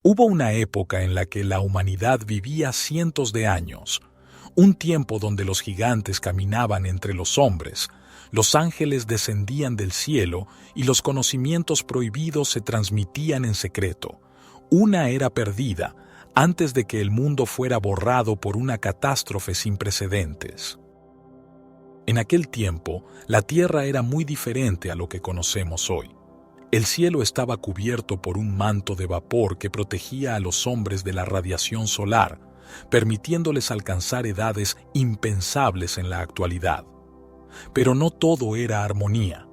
Hubo una época en la que la humanidad vivía cientos de años, un tiempo donde los gigantes caminaban entre los hombres, los ángeles descendían del cielo y los conocimientos prohibidos se transmitían en secreto. Una era perdida antes de que el mundo fuera borrado por una catástrofe sin precedentes. En aquel tiempo, la Tierra era muy diferente a lo que conocemos hoy. El cielo estaba cubierto por un manto de vapor que protegía a los hombres de la radiación solar, permitiéndoles alcanzar edades impensables en la actualidad. Pero no todo era armonía.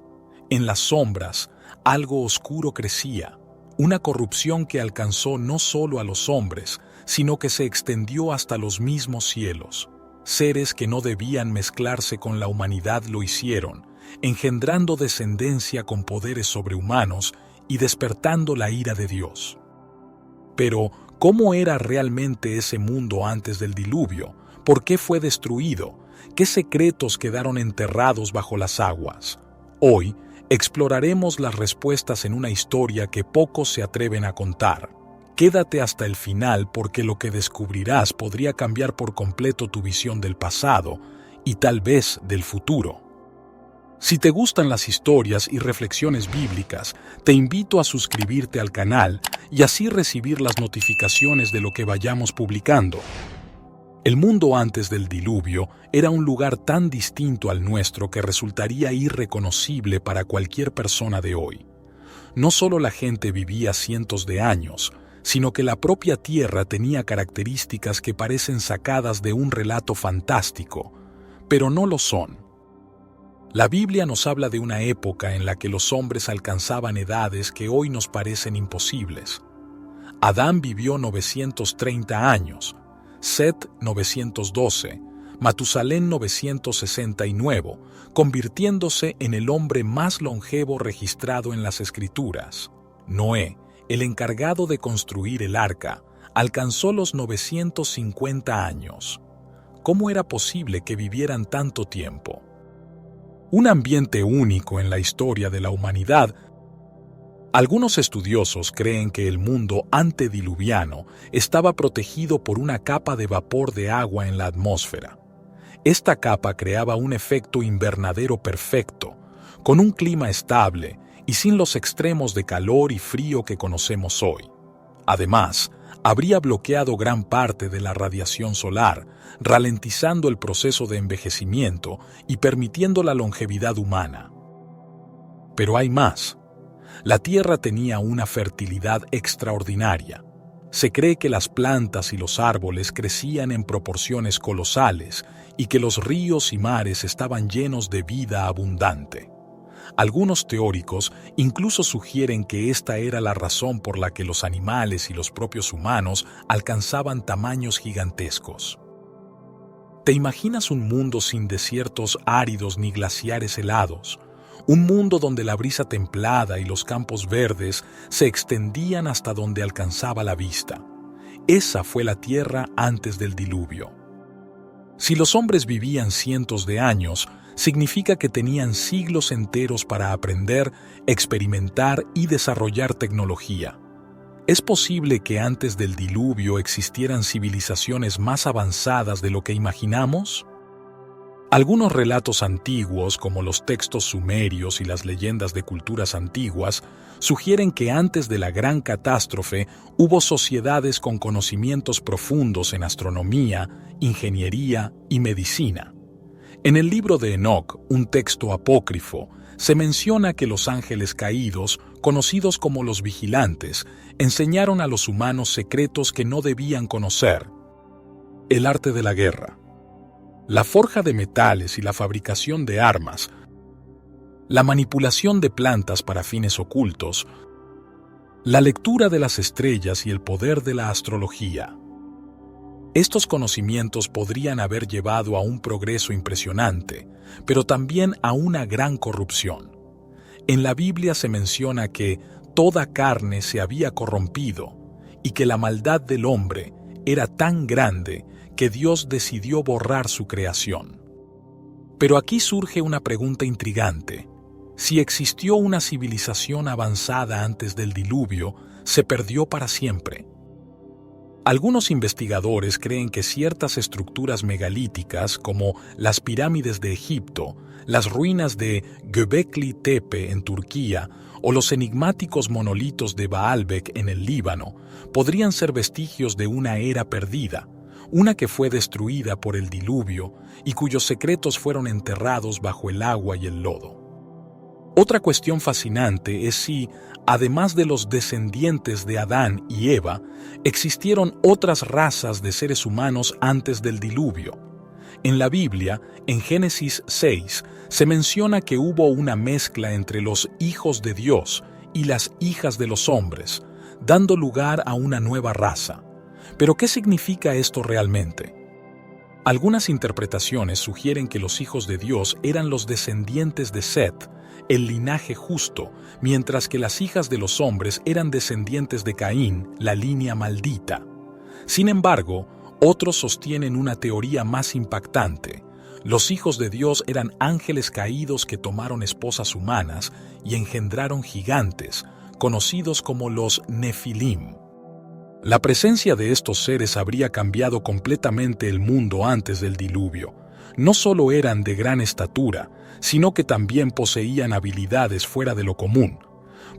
En las sombras, algo oscuro crecía, una corrupción que alcanzó no solo a los hombres, sino que se extendió hasta los mismos cielos. Seres que no debían mezclarse con la humanidad lo hicieron, engendrando descendencia con poderes sobrehumanos y despertando la ira de Dios. Pero, ¿cómo era realmente ese mundo antes del diluvio? ¿Por qué fue destruido? ¿Qué secretos quedaron enterrados bajo las aguas? Hoy, exploraremos las respuestas en una historia que pocos se atreven a contar. Quédate hasta el final porque lo que descubrirás podría cambiar por completo tu visión del pasado y tal vez del futuro. Si te gustan las historias y reflexiones bíblicas, te invito a suscribirte al canal y así recibir las notificaciones de lo que vayamos publicando. El mundo antes del diluvio era un lugar tan distinto al nuestro que resultaría irreconocible para cualquier persona de hoy. No solo la gente vivía cientos de años, sino que la propia Tierra tenía características que parecen sacadas de un relato fantástico, pero no lo son. La Biblia nos habla de una época en la que los hombres alcanzaban edades que hoy nos parecen imposibles. Adán vivió 930 años, Set 912, Matusalén 969, convirtiéndose en el hombre más longevo registrado en las Escrituras. Noé, el encargado de construir el arca, alcanzó los 950 años. ¿Cómo era posible que vivieran tanto tiempo? Un ambiente único en la historia de la humanidad. Algunos estudiosos creen que el mundo antediluviano estaba protegido por una capa de vapor de agua en la atmósfera. Esta capa creaba un efecto invernadero perfecto, con un clima estable y sin los extremos de calor y frío que conocemos hoy. Además, habría bloqueado gran parte de la radiación solar, ralentizando el proceso de envejecimiento y permitiendo la longevidad humana. Pero hay más. La Tierra tenía una fertilidad extraordinaria. Se cree que las plantas y los árboles crecían en proporciones colosales y que los ríos y mares estaban llenos de vida abundante. Algunos teóricos incluso sugieren que esta era la razón por la que los animales y los propios humanos alcanzaban tamaños gigantescos. ¿Te imaginas un mundo sin desiertos áridos ni glaciares helados? Un mundo donde la brisa templada y los campos verdes se extendían hasta donde alcanzaba la vista. Esa fue la Tierra antes del diluvio. Si los hombres vivían cientos de años, significa que tenían siglos enteros para aprender, experimentar y desarrollar tecnología. ¿Es posible que antes del diluvio existieran civilizaciones más avanzadas de lo que imaginamos? Algunos relatos antiguos, como los textos sumerios y las leyendas de culturas antiguas, sugieren que antes de la gran catástrofe hubo sociedades con conocimientos profundos en astronomía, ingeniería y medicina. En el libro de Enoc, un texto apócrifo, se menciona que los ángeles caídos, conocidos como los vigilantes, enseñaron a los humanos secretos que no debían conocer. El arte de la guerra, la forja de metales y la fabricación de armas, la manipulación de plantas para fines ocultos, la lectura de las estrellas y el poder de la astrología. Estos conocimientos podrían haber llevado a un progreso impresionante, pero también a una gran corrupción. En la Biblia se menciona que toda carne se había corrompido y que la maldad del hombre era tan grande que Dios decidió borrar su creación. Pero aquí surge una pregunta intrigante. Si existió una civilización avanzada antes del diluvio, ¿se perdió para siempre? Algunos investigadores creen que ciertas estructuras megalíticas, como las pirámides de Egipto, las ruinas de Göbekli Tepe en Turquía o los enigmáticos monolitos de Baalbek en el Líbano, podrían ser vestigios de una era perdida, una que fue destruida por el diluvio y cuyos secretos fueron enterrados bajo el agua y el lodo. Otra cuestión fascinante es si, además de los descendientes de Adán y Eva, existieron otras razas de seres humanos antes del diluvio. En la Biblia, en Génesis 6, se menciona que hubo una mezcla entre los hijos de Dios y las hijas de los hombres, dando lugar a una nueva raza. ¿Pero qué significa esto realmente? Algunas interpretaciones sugieren que los hijos de Dios eran los descendientes de Set, el linaje justo, mientras que las hijas de los hombres eran descendientes de Caín, la línea maldita. Sin embargo, otros sostienen una teoría más impactante. Los hijos de Dios eran ángeles caídos que tomaron esposas humanas y engendraron gigantes, conocidos como los Nefilim. La presencia de estos seres habría cambiado completamente el mundo antes del diluvio. No solo eran de gran estatura, sino que también poseían habilidades fuera de lo común.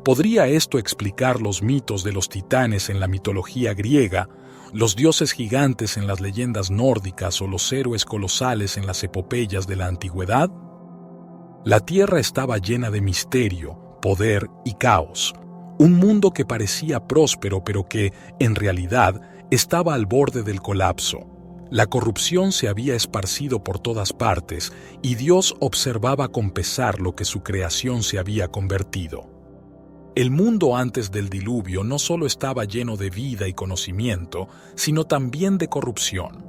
¿Podría esto explicar los mitos de los titanes en la mitología griega, los dioses gigantes en las leyendas nórdicas o los héroes colosales en las epopeyas de la antigüedad? La Tierra estaba llena de misterio, poder y caos. Un mundo que parecía próspero pero que, en realidad, estaba al borde del colapso. La corrupción se había esparcido por todas partes y Dios observaba con pesar lo que su creación se había convertido. El mundo antes del diluvio no solo estaba lleno de vida y conocimiento, sino también de corrupción.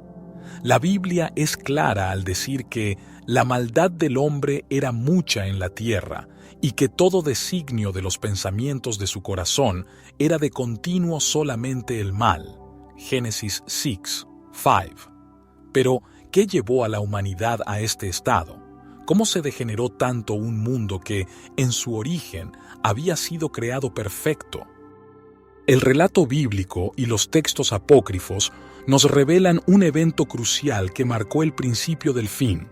La Biblia es clara al decir que la maldad del hombre era mucha en la tierra y que todo designio de los pensamientos de su corazón era de continuo solamente el mal. Génesis 6, 5. Pero, ¿qué llevó a la humanidad a este estado? ¿Cómo se degeneró tanto un mundo que, en su origen, había sido creado perfecto? El relato bíblico y los textos apócrifos nos revelan un evento crucial que marcó el principio del fin,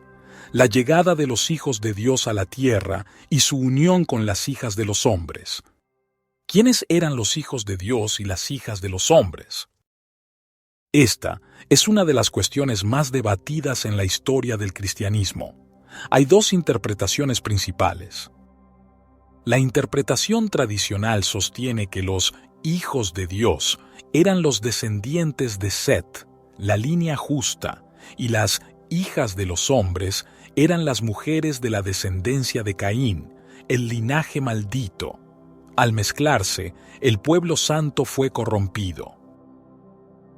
la llegada de los hijos de Dios a la tierra y su unión con las hijas de los hombres. ¿Quiénes eran los hijos de Dios y las hijas de los hombres? Esta es una de las cuestiones más debatidas en la historia del cristianismo. Hay dos interpretaciones principales. La interpretación tradicional sostiene que los hijos de Dios eran los descendientes de Set, la línea justa, y las hijas de los hombres eran las mujeres de la descendencia de Caín, el linaje maldito. Al mezclarse, el pueblo santo fue corrompido.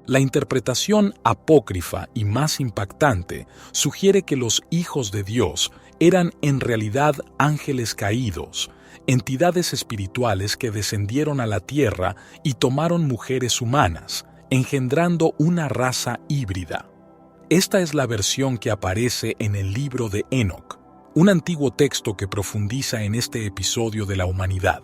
La interpretación apócrifa y más impactante sugiere que los hijos de Dios eran en realidad ángeles caídos, entidades espirituales que descendieron a la tierra y tomaron mujeres humanas, engendrando una raza híbrida. Esta es la versión que aparece en el libro de Enoc, un antiguo texto que profundiza en este episodio de la humanidad.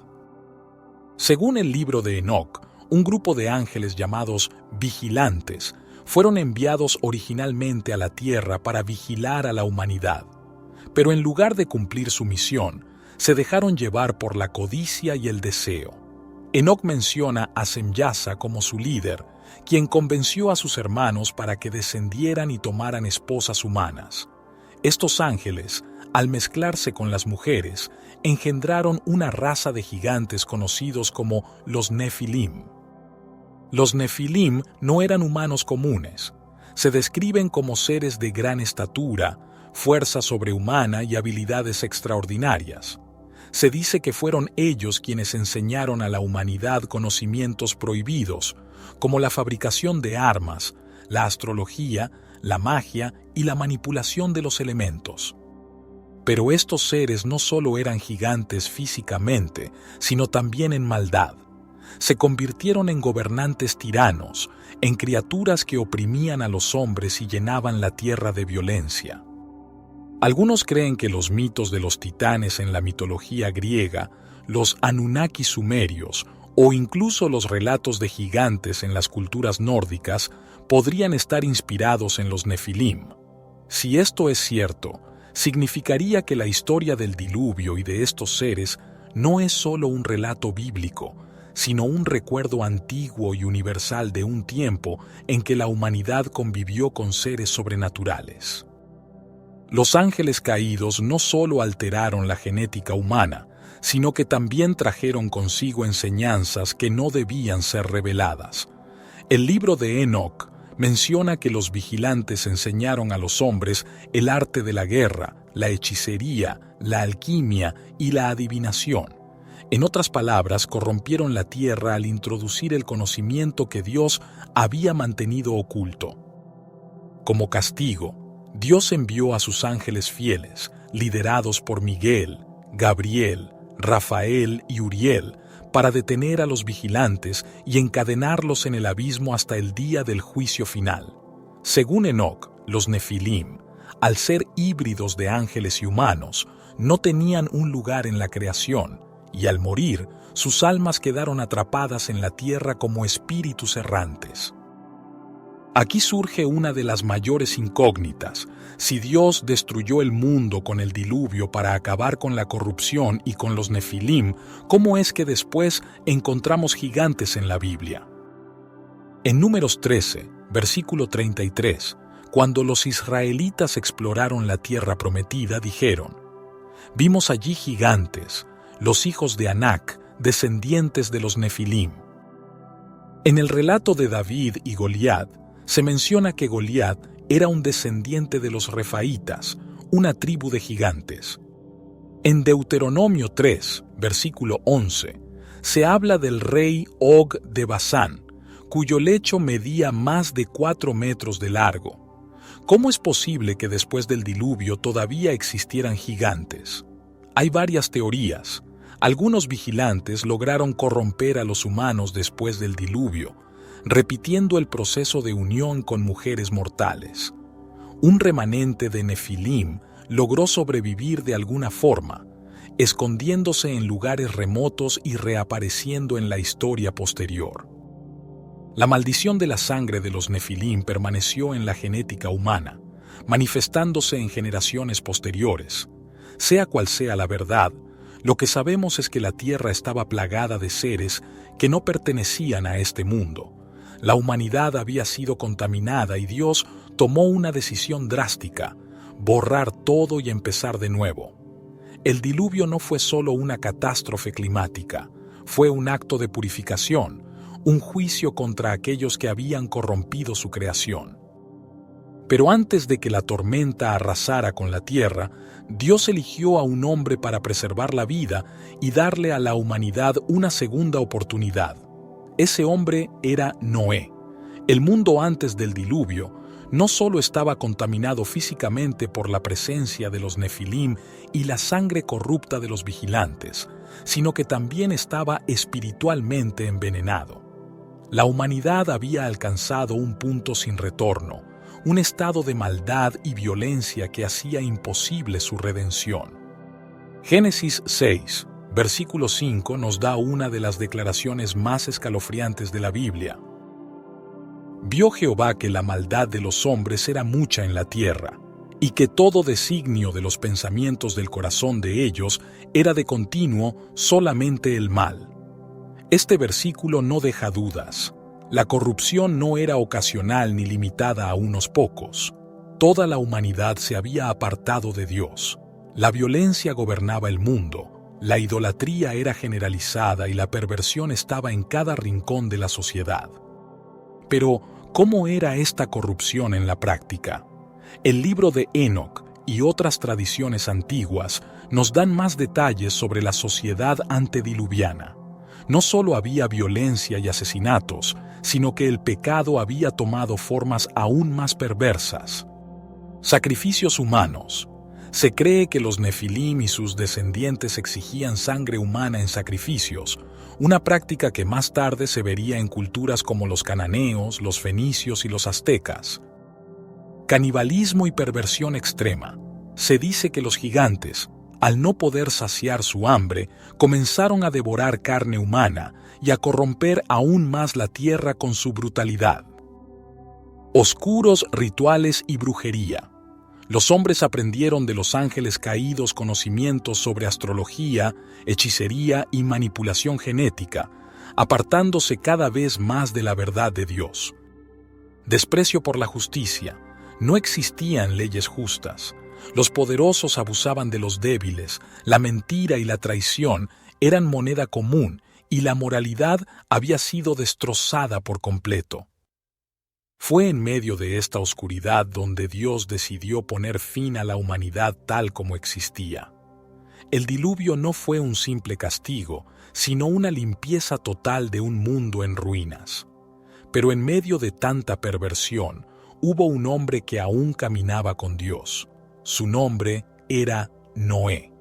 Según el libro de Enoc, un grupo de ángeles llamados vigilantes fueron enviados originalmente a la tierra para vigilar a la humanidad. Pero en lugar de cumplir su misión, se dejaron llevar por la codicia y el deseo. Enoc menciona a Semyasa como su líder, quien convenció a sus hermanos para que descendieran y tomaran esposas humanas. Estos ángeles, al mezclarse con las mujeres, engendraron una raza de gigantes conocidos como los Nefilim. Los Nefilim no eran humanos comunes. Se describen como seres de gran estatura, fuerza sobrehumana y habilidades extraordinarias. Se dice que fueron ellos quienes enseñaron a la humanidad conocimientos prohibidos, como la fabricación de armas, la astrología, la magia y la manipulación de los elementos. Pero estos seres no solo eran gigantes físicamente, sino también en maldad. Se convirtieron en gobernantes tiranos, en criaturas que oprimían a los hombres y llenaban la tierra de violencia. Algunos creen que los mitos de los titanes en la mitología griega, los Anunnaki sumerios o incluso los relatos de gigantes en las culturas nórdicas podrían estar inspirados en los Nefilim. Si esto es cierto, significaría que la historia del diluvio y de estos seres no es solo un relato bíblico, sino un recuerdo antiguo y universal de un tiempo en que la humanidad convivió con seres sobrenaturales. Los ángeles caídos no solo alteraron la genética humana, sino que también trajeron consigo enseñanzas que no debían ser reveladas. El libro de Enoc menciona que los vigilantes enseñaron a los hombres el arte de la guerra, la hechicería, la alquimia y la adivinación. En otras palabras, corrompieron la tierra al introducir el conocimiento que Dios había mantenido oculto. Como castigo, Dios envió a sus ángeles fieles, liderados por Miguel, Gabriel, Rafael y Uriel, para detener a los vigilantes y encadenarlos en el abismo hasta el día del juicio final. Según Enoc, los Nefilim, al ser híbridos de ángeles y humanos, no tenían un lugar en la creación, y al morir, sus almas quedaron atrapadas en la tierra como espíritus errantes. Aquí surge una de las mayores incógnitas. Si Dios destruyó el mundo con el diluvio para acabar con la corrupción y con los Nefilim, ¿cómo es que después encontramos gigantes en la Biblia? En Números 13, versículo 33, cuando los israelitas exploraron la tierra prometida, dijeron: «Vimos allí gigantes, los hijos de Anac, descendientes de los Nefilim». En el relato de David y Goliat, se menciona que Goliat era un descendiente de los refaítas, una tribu de gigantes. En Deuteronomio 3, versículo 11, se habla del rey Og de Basán, cuyo lecho medía más de 4 metros de largo. ¿Cómo es posible que después del diluvio todavía existieran gigantes? Hay varias teorías. Algunos vigilantes lograron corromper a los humanos después del diluvio, repitiendo el proceso de unión con mujeres mortales. Un remanente de Nefilim logró sobrevivir de alguna forma, escondiéndose en lugares remotos y reapareciendo en la historia posterior. La maldición de la sangre de los Nefilim permaneció en la genética humana, manifestándose en generaciones posteriores. Sea cual sea la verdad, lo que sabemos es que la tierra estaba plagada de seres que no pertenecían a este mundo. La humanidad había sido contaminada y Dios tomó una decisión drástica: borrar todo y empezar de nuevo. El diluvio no fue solo una catástrofe climática, fue un acto de purificación, un juicio contra aquellos que habían corrompido su creación. Pero antes de que la tormenta arrasara con la tierra, Dios eligió a un hombre para preservar la vida y darle a la humanidad una segunda oportunidad. Ese hombre era Noé. El mundo antes del diluvio no solo estaba contaminado físicamente por la presencia de los Nefilim y la sangre corrupta de los vigilantes, sino que también estaba espiritualmente envenenado. La humanidad había alcanzado un punto sin retorno, un estado de maldad y violencia que hacía imposible su redención. Génesis 6, versículo 5 nos da una de las declaraciones más escalofriantes de la Biblia. Vio Jehová que la maldad de los hombres era mucha en la tierra, y que todo designio de los pensamientos del corazón de ellos era de continuo solamente el mal. Este versículo no deja dudas. La corrupción no era ocasional ni limitada a unos pocos. Toda la humanidad se había apartado de Dios. La violencia gobernaba el mundo. La idolatría era generalizada y la perversión estaba en cada rincón de la sociedad. Pero, ¿cómo era esta corrupción en la práctica? El libro de Enoc y otras tradiciones antiguas nos dan más detalles sobre la sociedad antediluviana. No solo había violencia y asesinatos, sino que el pecado había tomado formas aún más perversas. Sacrificios humanos. Se cree que los Nefilim y sus descendientes exigían sangre humana en sacrificios, una práctica que más tarde se vería en culturas como los cananeos, los fenicios y los aztecas. Canibalismo y perversión extrema. Se dice que los gigantes, Al no poder saciar su hambre, comenzaron a devorar carne humana y a corromper aún más la tierra con su brutalidad. Oscuros rituales y brujería. Los hombres aprendieron de los ángeles caídos conocimientos sobre astrología, hechicería y manipulación genética, apartándose cada vez más de la verdad de Dios. Desprecio por la justicia. No existían leyes justas. Los poderosos abusaban de los débiles, la mentira y la traición eran moneda común y la moralidad había sido destrozada por completo. Fue en medio de esta oscuridad donde Dios decidió poner fin a la humanidad tal como existía. El diluvio no fue un simple castigo, sino una limpieza total de un mundo en ruinas. Pero en medio de tanta perversión, hubo un hombre que aún caminaba con Dios. Su nombre era Noé.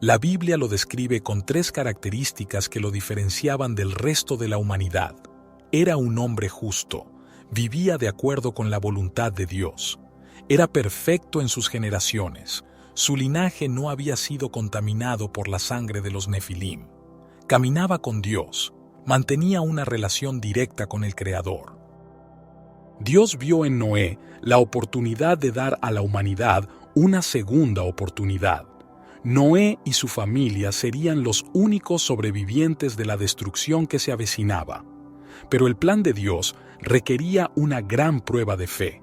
La Biblia lo describe con 3 características que lo diferenciaban del resto de la humanidad. Era un hombre justo, vivía de acuerdo con la voluntad de Dios, era perfecto en sus generaciones, su linaje no había sido contaminado por la sangre de los Nefilim, caminaba con Dios, mantenía una relación directa con el Creador. Dios vio en Noé la oportunidad de dar a la humanidad una segunda oportunidad. Noé y su familia serían los únicos sobrevivientes de la destrucción que se avecinaba. Pero el plan de Dios requería una gran prueba de fe.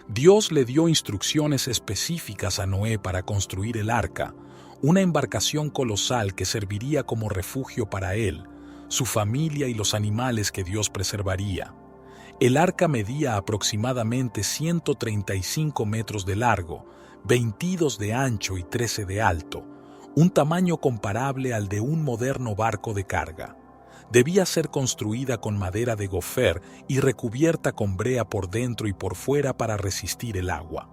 Dios le dio instrucciones específicas a Noé para construir el arca, una embarcación colosal que serviría como refugio para él, su familia y los animales que Dios preservaría. El arca medía aproximadamente 135 metros de largo, 22 de ancho y 13 de alto, un tamaño comparable al de un moderno barco de carga. Debía ser construida con madera de gofer y recubierta con brea por dentro y por fuera para resistir el agua.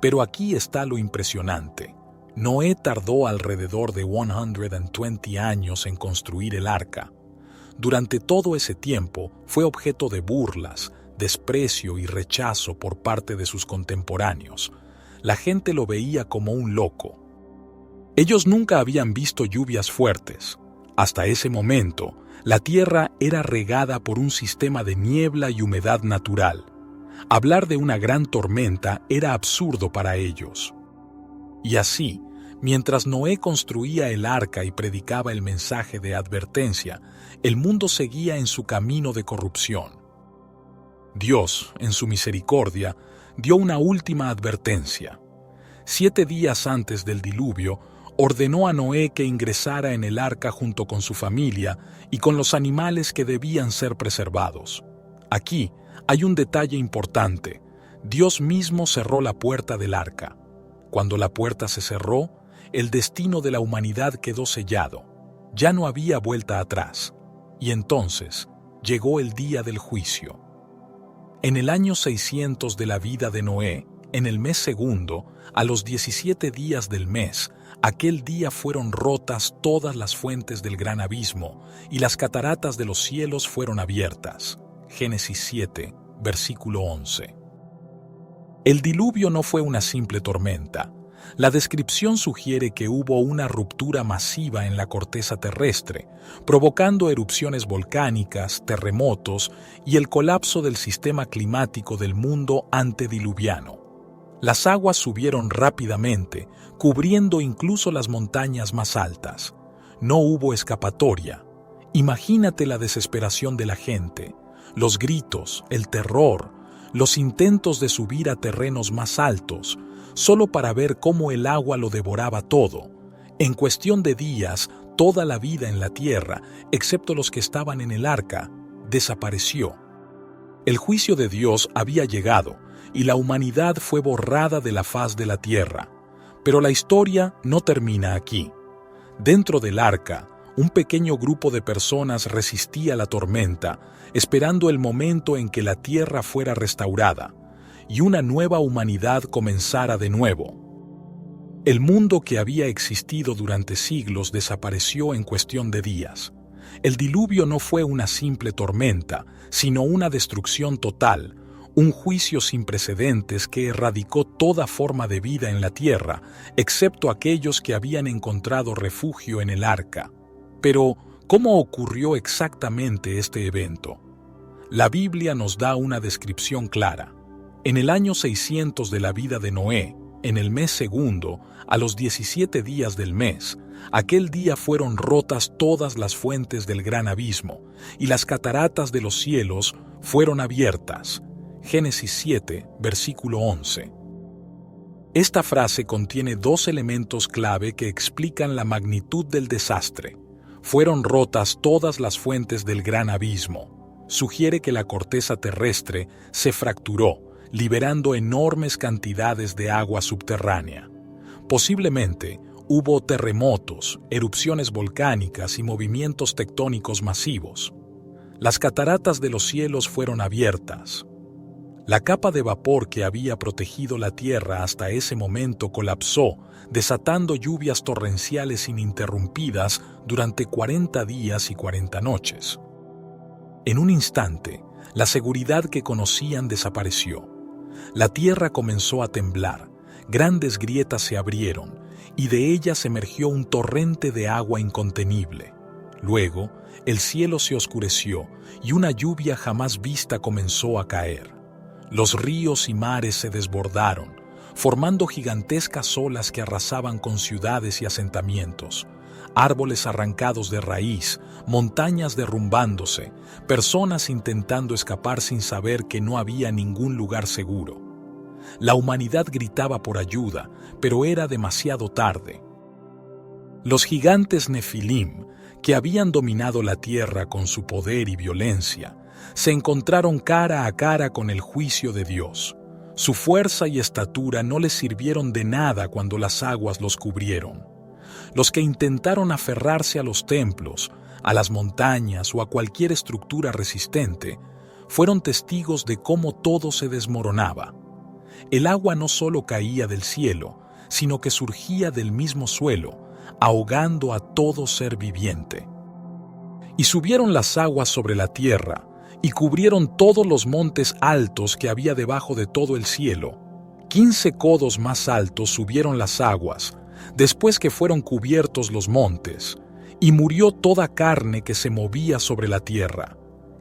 Pero aquí está lo impresionante. Noé tardó alrededor de 120 años en construir el arca. Durante todo ese tiempo fue objeto de burlas, desprecio y rechazo por parte de sus contemporáneos. La gente lo veía como un loco. Ellos nunca habían visto lluvias fuertes. Hasta ese momento, la tierra era regada por un sistema de niebla y humedad natural. Hablar de una gran tormenta era absurdo para ellos. Y así, mientras Noé construía el arca y predicaba el mensaje de advertencia, el mundo seguía en su camino de corrupción. Dios, en su misericordia, dio una última advertencia. 7 días antes del diluvio, ordenó a Noé que ingresara en el arca junto con su familia y con los animales que debían ser preservados. Aquí hay un detalle importante. Dios mismo cerró la puerta del arca. Cuando la puerta se cerró, el destino de la humanidad quedó sellado. Ya no había vuelta atrás. Y entonces llegó el día del juicio. En el año 600 de la vida de Noé, en el mes segundo, a los 17 días del mes, aquel día fueron rotas todas las fuentes del gran abismo, y las cataratas de los cielos fueron abiertas. Génesis 7, versículo 11. El diluvio no fue una simple tormenta. La descripción sugiere que hubo una ruptura masiva en la corteza terrestre, provocando erupciones volcánicas, terremotos y el colapso del sistema climático del mundo antediluviano. Las aguas subieron rápidamente, cubriendo incluso las montañas más altas. No hubo escapatoria. Imagínate la desesperación de la gente, los gritos, el terror, los intentos de subir a terrenos más altos, solo para ver cómo el agua lo devoraba todo. En cuestión de días, toda la vida en la tierra, excepto los que estaban en el arca, desapareció. El juicio de Dios había llegado, y la humanidad fue borrada de la faz de la tierra. Pero la historia no termina aquí. Dentro del arca, un pequeño grupo de personas resistía la tormenta, esperando el momento en que la tierra fuera restaurada y una nueva humanidad comenzara de nuevo. El mundo que había existido durante siglos desapareció en cuestión de días. El diluvio no fue una simple tormenta, sino una destrucción total, un juicio sin precedentes que erradicó toda forma de vida en la tierra, excepto aquellos que habían encontrado refugio en el arca. Pero, ¿cómo ocurrió exactamente este evento? La Biblia nos da una descripción clara. En el año 600 de la vida de Noé, en el mes segundo, a los 17 días del mes, aquel día fueron rotas todas las fuentes del gran abismo, y las cataratas de los cielos fueron abiertas. Génesis 7, versículo 11. Esta frase contiene dos elementos clave que explican la magnitud del desastre. Fueron rotas todas las fuentes del gran abismo. Sugiere que la corteza terrestre se fracturó, liberando enormes cantidades de agua subterránea. Posiblemente hubo terremotos, erupciones volcánicas y movimientos tectónicos masivos. Las cataratas de los cielos fueron abiertas. La capa de vapor que había protegido la tierra hasta ese momento colapsó, desatando lluvias torrenciales ininterrumpidas durante 40 días y 40 noches. En un instante, la seguridad que conocían desapareció. La tierra comenzó a temblar, grandes grietas se abrieron, y de ellas emergió un torrente de agua incontenible. Luego, el cielo se oscureció y una lluvia jamás vista comenzó a caer. Los ríos y mares se desbordaron, formando gigantescas olas que arrasaban con ciudades y asentamientos, árboles arrancados de raíz, montañas derrumbándose, personas intentando escapar sin saber que no había ningún lugar seguro. La humanidad gritaba por ayuda, pero era demasiado tarde. Los gigantes Nefilim, que habían dominado la tierra con su poder y violencia, se encontraron cara a cara con el juicio de Dios. Su fuerza y estatura no les sirvieron de nada cuando las aguas los cubrieron. Los que intentaron aferrarse a los templos, a las montañas o a cualquier estructura resistente, fueron testigos de cómo todo se desmoronaba. El agua no solo caía del cielo, sino que surgía del mismo suelo, ahogando a todo ser viviente. Y subieron las aguas sobre la tierra, y cubrieron todos los montes altos que había debajo de todo el cielo. 15 codos más altos subieron las aguas, después que fueron cubiertos los montes, y murió toda carne que se movía sobre la tierra.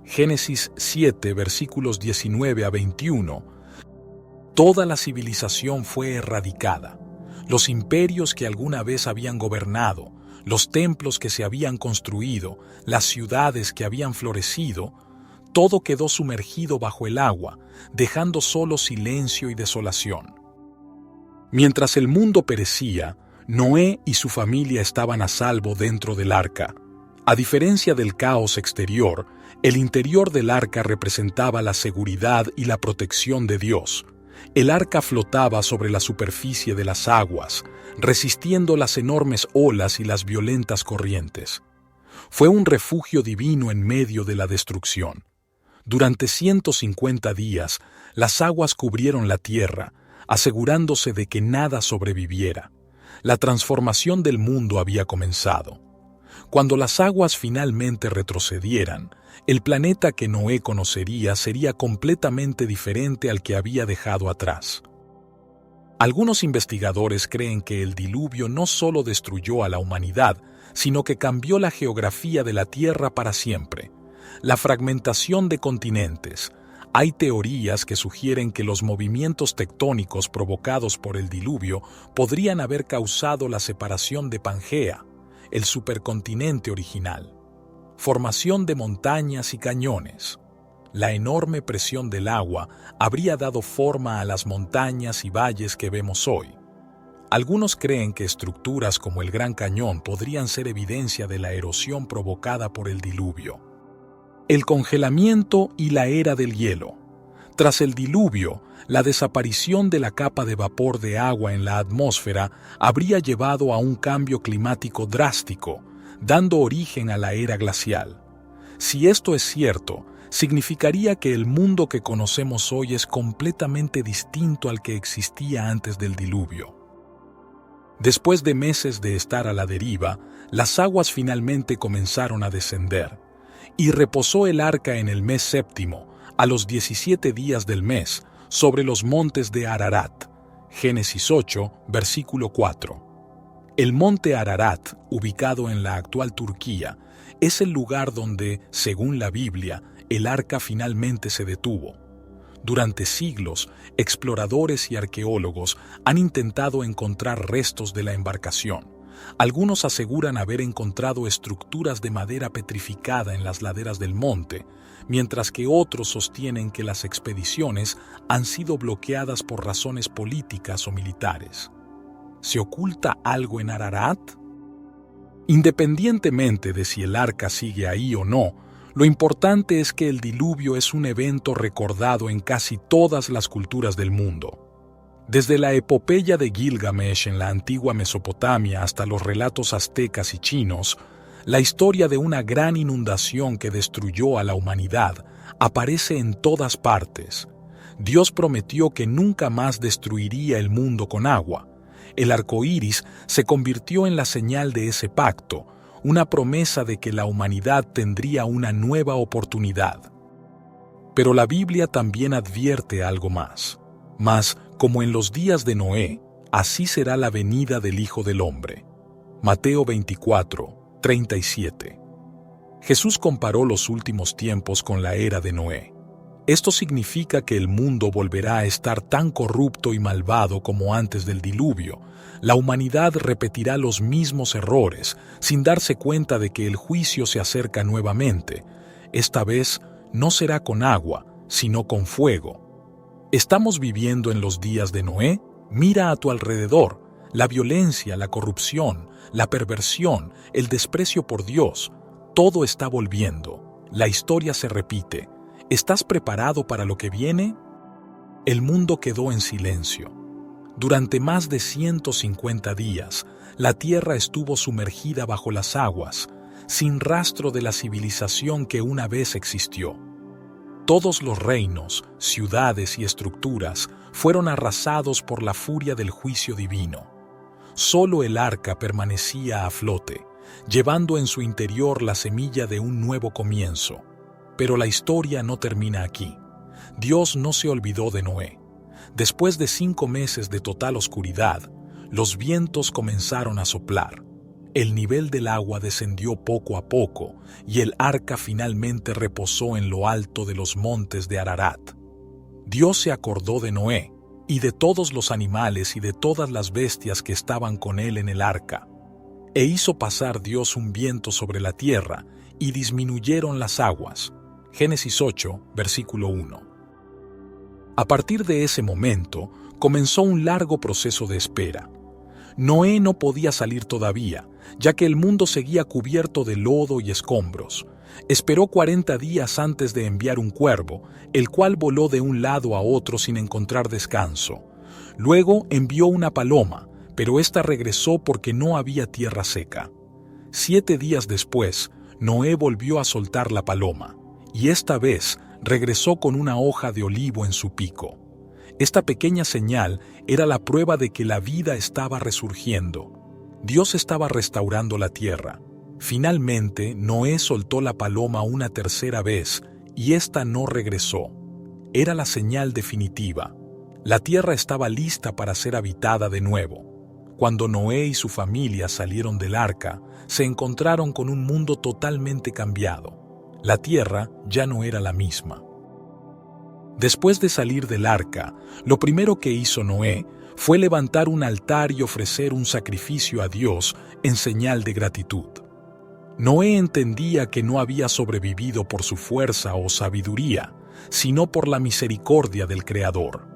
Génesis 7, versículos 19 a 21. Toda la civilización fue erradicada. Los imperios que alguna vez habían gobernado, los templos que se habían construido, las ciudades que habían florecido, todo quedó sumergido bajo el agua, dejando solo silencio y desolación. Mientras el mundo perecía, Noé y su familia estaban a salvo dentro del arca. A diferencia del caos exterior, el interior del arca representaba la seguridad y la protección de Dios. El arca flotaba sobre la superficie de las aguas, resistiendo las enormes olas y las violentas corrientes. Fue un refugio divino en medio de la destrucción. Durante 150 días, las aguas cubrieron la tierra, asegurándose de que nada sobreviviera. La transformación del mundo había comenzado. Cuando las aguas finalmente retrocedieran, el planeta que Noé conocería sería completamente diferente al que había dejado atrás. Algunos investigadores creen que el diluvio no solo destruyó a la humanidad, sino que cambió la geografía de la Tierra para siempre. La fragmentación de continentes. Hay teorías que sugieren que los movimientos tectónicos provocados por el diluvio podrían haber causado la separación de Pangea, el supercontinente original. Formación de montañas y cañones. La enorme presión del agua habría dado forma a las montañas y valles que vemos hoy. Algunos creen que estructuras como el Gran Cañón podrían ser evidencia de la erosión provocada por el diluvio. El congelamiento y la era del hielo. Tras el diluvio, la desaparición de la capa de vapor de agua en la atmósfera habría llevado a un cambio climático drástico, dando origen a la era glacial. Si esto es cierto, significaría que el mundo que conocemos hoy es completamente distinto al que existía antes del diluvio. Después de meses de estar a la deriva, las aguas finalmente comenzaron a descender, y reposó el arca en el mes séptimo, a los 17 días del mes, sobre los montes de Ararat. Génesis 8, versículo 4. El monte Ararat, ubicado en la actual Turquía, es el lugar donde, según la Biblia, el arca finalmente se detuvo. Durante siglos, exploradores y arqueólogos han intentado encontrar restos de la embarcación. Algunos aseguran haber encontrado estructuras de madera petrificada en las laderas del monte, mientras que otros sostienen que las expediciones han sido bloqueadas por razones políticas o militares. ¿Se oculta algo en Ararat? Independientemente de si el arca sigue ahí o no, lo importante es que el diluvio es un evento recordado en casi todas las culturas del mundo. Desde la epopeya de Gilgamesh en la antigua Mesopotamia hasta los relatos aztecas y chinos, la historia de una gran inundación que destruyó a la humanidad aparece en todas partes. Dios prometió que nunca más destruiría el mundo con agua. El arco iris se convirtió en la señal de ese pacto, una promesa de que la humanidad tendría una nueva oportunidad. Pero la Biblia también advierte algo más. Mas, como en los días de Noé, así será la venida del Hijo del Hombre. Mateo 24, 37. Jesús comparó los últimos tiempos con la era de Noé. Esto significa que el mundo volverá a estar tan corrupto y malvado como antes del diluvio. La humanidad repetirá los mismos errores, sin darse cuenta de que el juicio se acerca nuevamente. Esta vez no será con agua, sino con fuego. ¿Estamos viviendo en los días de Noé? Mira a tu alrededor. La violencia, la corrupción, la perversión, el desprecio por Dios, todo está volviendo. La historia se repite. ¿Estás preparado para lo que viene? El mundo quedó en silencio. Durante más de 150 días, la tierra estuvo sumergida bajo las aguas, sin rastro de la civilización que una vez existió. Todos los reinos, ciudades y estructuras fueron arrasados por la furia del juicio divino. Solo el arca permanecía a flote, llevando en su interior la semilla de un nuevo comienzo. Pero la historia no termina aquí. Dios no se olvidó de Noé. Después de 5 meses de total oscuridad, los vientos comenzaron a soplar. El nivel del agua descendió poco a poco y el arca finalmente reposó en lo alto de los montes de Ararat. Dios se acordó de Noé y de todos los animales y de todas las bestias que estaban con él en el arca. E hizo pasar Dios un viento sobre la tierra y disminuyeron las aguas. Génesis 8, versículo 1. A partir de ese momento, comenzó un largo proceso de espera. Noé no podía salir todavía, ya que el mundo seguía cubierto de lodo y escombros. Esperó 40 días antes de enviar un cuervo, el cual voló de un lado a otro sin encontrar descanso. Luego envió una paloma, pero ésta regresó porque no había tierra seca. 7 días después, Noé volvió a soltar la paloma, y esta vez regresó con una hoja de olivo en su pico. Esta pequeña señal era la prueba de que la vida estaba resurgiendo. Dios estaba restaurando la tierra. Finalmente, Noé soltó la paloma una tercera vez y ésta no regresó. Era la señal definitiva. La tierra estaba lista para ser habitada de nuevo. Cuando Noé y su familia salieron del arca, se encontraron con un mundo totalmente cambiado. La tierra ya no era la misma. Después de salir del arca, lo primero que hizo Noé fue levantar un altar y ofrecer un sacrificio a Dios en señal de gratitud. Noé entendía que no había sobrevivido por su fuerza o sabiduría, sino por la misericordia del Creador.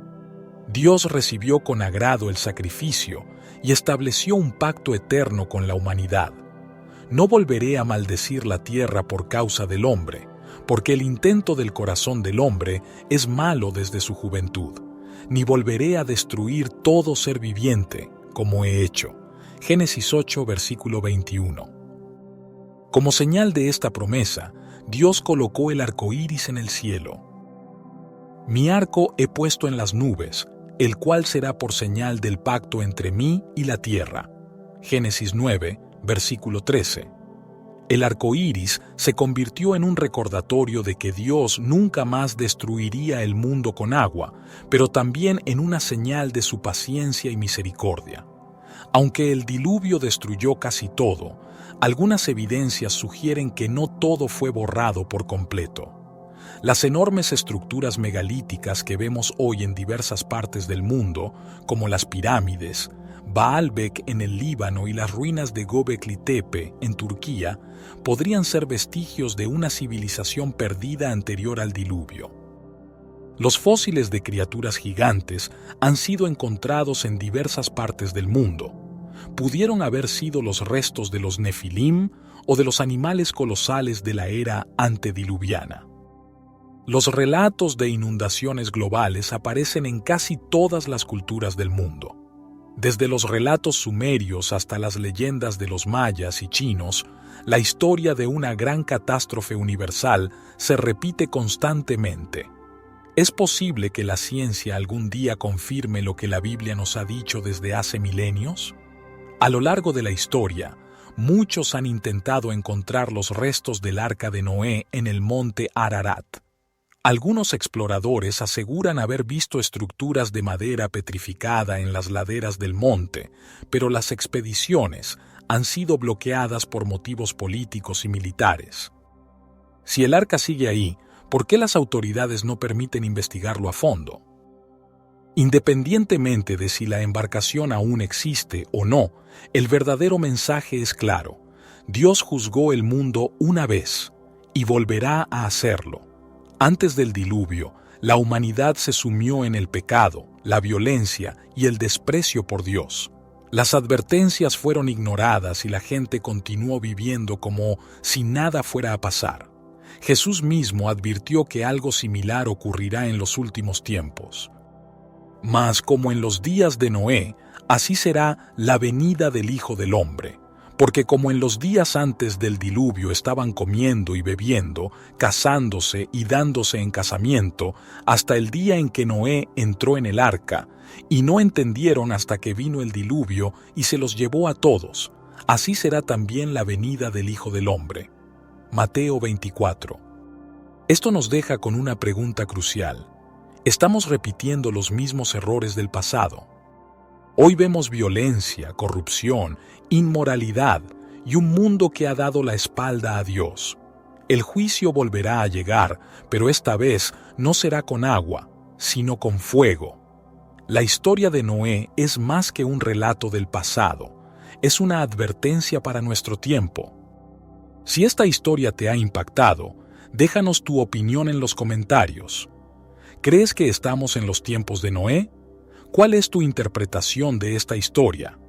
Dios recibió con agrado el sacrificio y estableció un pacto eterno con la humanidad. No volveré a maldecir la tierra por causa del hombre, porque el intento del corazón del hombre es malo desde su juventud, ni volveré a destruir todo ser viviente, como he hecho. Génesis 8, versículo 21. Como señal de esta promesa, Dios colocó el arco iris en el cielo. Mi arco he puesto en las nubes, el cual será por señal del pacto entre mí y la tierra. Génesis 9, versículo 13. El arco iris se convirtió en un recordatorio de que Dios nunca más destruiría el mundo con agua, pero también en una señal de su paciencia y misericordia. Aunque el diluvio destruyó casi todo, algunas evidencias sugieren que no todo fue borrado por completo. Las enormes estructuras megalíticas que vemos hoy en diversas partes del mundo, como las pirámides, Baalbek en el Líbano y las ruinas de Göbekli Tepe en Turquía, podrían ser vestigios de una civilización perdida anterior al diluvio. Los fósiles de criaturas gigantes han sido encontrados en diversas partes del mundo. Pudieron haber sido los restos de los Nefilim o de los animales colosales de la era antediluviana. Los relatos de inundaciones globales aparecen en casi todas las culturas del mundo. Desde los relatos sumerios hasta las leyendas de los mayas y chinos, la historia de una gran catástrofe universal se repite constantemente. ¿Es posible que la ciencia algún día confirme lo que la Biblia nos ha dicho desde hace milenios? A lo largo de la historia, muchos han intentado encontrar los restos del arca de Noé en el monte Ararat. Algunos exploradores aseguran haber visto estructuras de madera petrificada en las laderas del monte, pero las expediciones han sido bloqueadas por motivos políticos y militares. Si el arca sigue ahí, ¿por qué las autoridades no permiten investigarlo a fondo? Independientemente de si la embarcación aún existe o no, el verdadero mensaje es claro. Dios juzgó el mundo una vez y volverá a hacerlo. Antes del diluvio, la humanidad se sumió en el pecado, la violencia y el desprecio por Dios. Las advertencias fueron ignoradas y la gente continuó viviendo como si nada fuera a pasar. Jesús mismo advirtió que algo similar ocurrirá en los últimos tiempos. Mas como en los días de Noé, así será la venida del Hijo del Hombre. Porque como en los días antes del diluvio estaban comiendo y bebiendo, casándose y dándose en casamiento, hasta el día en que Noé entró en el arca, y no entendieron hasta que vino el diluvio y se los llevó a todos, así será también la venida del Hijo del Hombre. Mateo 24. Esto nos deja con una pregunta crucial. ¿Estamos repitiendo los mismos errores del pasado? Hoy vemos violencia, corrupción, inmoralidad y un mundo que ha dado la espalda a Dios. El juicio volverá a llegar, pero esta vez no será con agua, sino con fuego. La historia de Noé es más que un relato del pasado, es una advertencia para nuestro tiempo. Si esta historia te ha impactado, déjanos tu opinión en los comentarios. ¿Crees que estamos en los tiempos de Noé? ¿Cuál es tu interpretación de esta historia?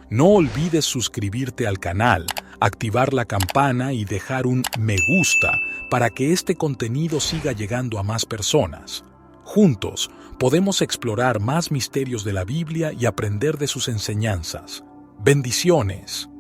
No olvides suscribirte al canal, activar la campana y dejar un me gusta para que este contenido siga llegando a más personas. Juntos podemos explorar más misterios de la Biblia y aprender de sus enseñanzas. Bendiciones.